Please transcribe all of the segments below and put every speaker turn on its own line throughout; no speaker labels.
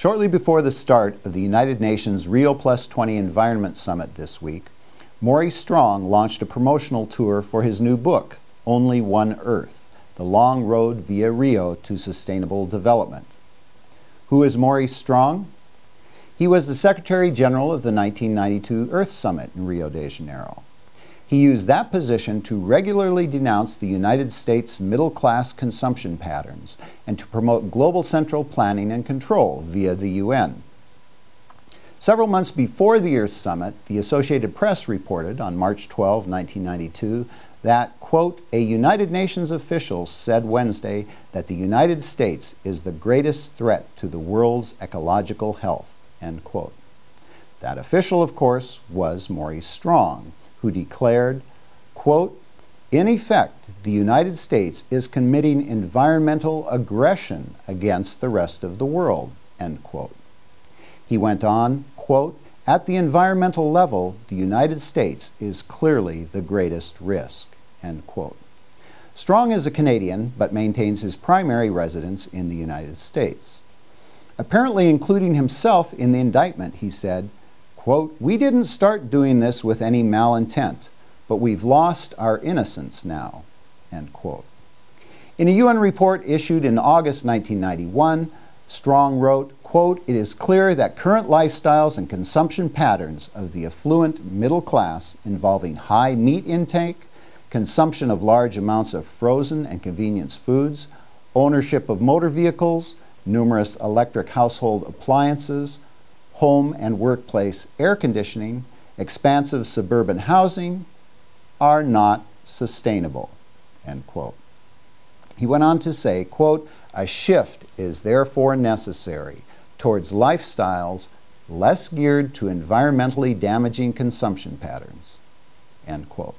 Shortly before the start of the United Nations Rio +20 Environment Summit this week, Maurice Strong launched a promotional tour for his new book, Only One Earth: The Long Road via Rio to Sustainable Development. Who is Maurice Strong? He was the Secretary General of the 1992 Earth Summit in Rio de Jeneiro. He used that position to regularly denounce the United States middle-class consumption patterns and to promote global central planning and control via the UN. Several months before the Earth Summit, the Associated Press reported on March 12, 1992, that, quote, a United Nations official said Wednesday that the United States is the greatest threat to the world's ecological health, end quote. That official, of course, was Maurice Strong, who declared, quote, in effect, the United States is committing environmental aggression against the rest of the world, end quote. He went on, quote, at the environmental level, the United States is clearly the greatest risk, end quote. Strong is a Canadian, but maintains his primary residence in the United States. Apparently including himself in the indictment, he said, quote, we didn't start doing this with any malintent, but we've lost our innocence now, end quote. In a UN report issued in August 1991, Strong wrote, quote, it is clear that current lifestyles and consumption patterns of the affluent middle class involving high meat intake, consumption of large amounts of frozen and convenience foods, ownership of motor vehicles, numerous electric household appliances, home and workplace air conditioning, expansive suburban housing, are not sustainable, end quote. He went on to say, quote, a shift is therefore necessary towards lifestyles less geared to environmentally damaging consumption patterns, end quote.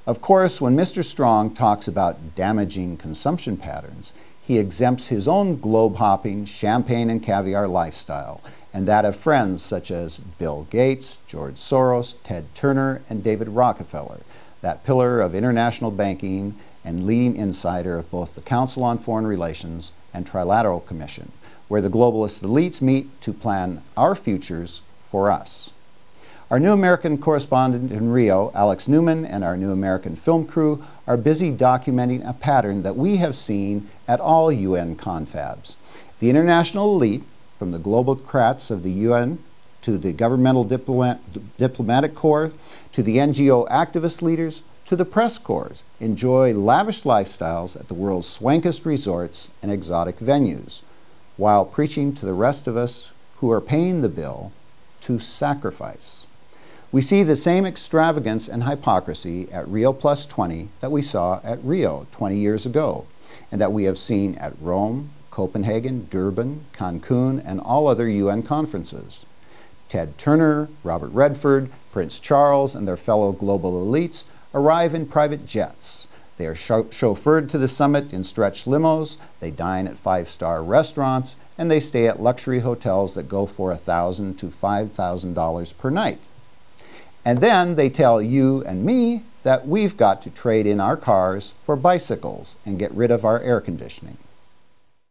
Of course, when Mr. Strong talks about damaging consumption patterns, he exempts his own globe-hopping, champagne and caviar lifestyle and that of friends such as Bill Gates, George Soros, Ted Turner, and David Rockefeller, that pillar of international banking and leading insider of both the Council on Foreign Relations and Trilateral Commission, where the globalist elites meet to plan our futures for us. Our new American correspondent in Rio, Alex Newman, and our new American film crew are busy documenting a pattern that we have seen at all UN confabs. The international elite, from the globalocrats of the UN to the governmental diplomatic corps to the NGO activist leaders to the press corps, enjoy lavish lifestyles at the world's swankest resorts and exotic venues, while preaching to the rest of us who are paying the bill to sacrifice. We see the same extravagance and hypocrisy at Rio +20 that we saw at Rio 20 years ago, and that we have seen at Rome, Copenhagen, Durban, Cancun, and all other UN conferences. Ted Turner, Robert Redford, Prince Charles, and their fellow global elites arrive in private jets. They are chauffeured to the summit in stretch limos, they dine at five-star restaurants, and they stay at luxury hotels that go for $1,000 to $5,000 per night. And then they tell you and me that we've got to trade in our cars for bicycles and get rid of our air conditioning.